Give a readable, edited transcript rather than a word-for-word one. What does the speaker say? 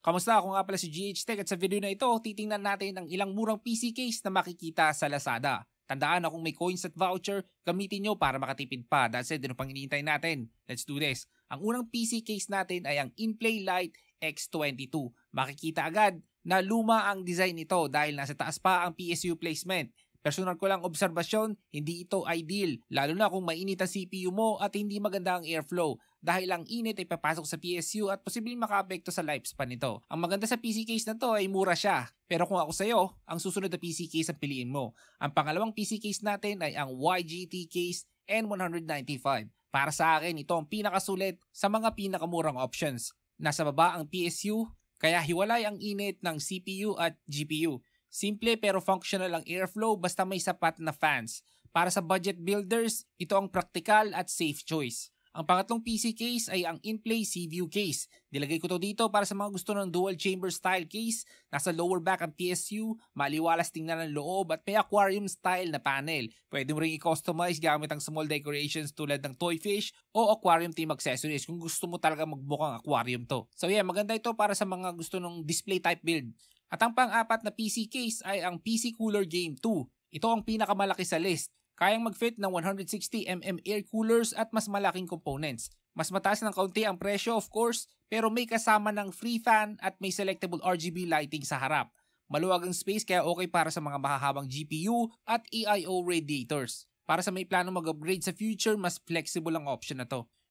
Kamusta? Ako nga pala si GH Tech at sa video na ito, titingnan natin ang ilang murang PC case na makikita sa Lazada. Tandaan na kung may coins at voucher, gamitin nyo para makatipid pa. That's it, din pang iniintay natin. Let's do this. Ang unang PC case natin ay ang Inplay Lite X22. Makikita agad na luma ang design nito dahil nasa taas pa ang PSU placement. Personal ko lang obserbasyon, hindi ito ideal, lalo na kung mainit ang CPU mo at hindi maganda ang airflow dahil ang init ay papasok sa PSU at posibleng makaapekto sa lifespan nito. Ang maganda sa PC case na to ay mura siya, pero kung ako sa'yo, ang susunod na PC case ang piliin mo. Ang pangalawang PC case natin ay ang YGT Case N195. Para sa akin, ito ang pinakasulit sa mga pinakamurang options. Nasa baba ang PSU, kaya hiwalay ang init ng CPU at GPU. Simple pero functional ang airflow basta may sapat na fans. Para sa budget builders, ito ang practical at safe choice. Ang pangatlong PC case ay ang Inplay Seaview Case. Nilagay ko to dito para sa mga gusto ng dual chamber style case. Nasa lower back ang PSU, maliwalas tingnan ng loob at may aquarium style na panel. Pwede mo rin i-customize gamit ang small decorations tulad ng toy fish o aquarium theme accessories kung gusto mo talaga magbukang aquarium to. So yeah, maganda ito para sa mga gusto ng display type build. At ang pang-apat na PC case ay ang PC Cooler Game 2. Ito ang pinakamalaki sa list. Kayang mag-fit ng 160mm air coolers at mas malaking components. Mas mataas ng kaunti ang presyo of course, pero may kasama ng free fan at may selectable RGB lighting sa harap. Maluwag ang space kaya okay para sa mga mahahabang GPU at EIO radiators. Para sa may plano mag-upgrade sa future, mas flexible ang option na to.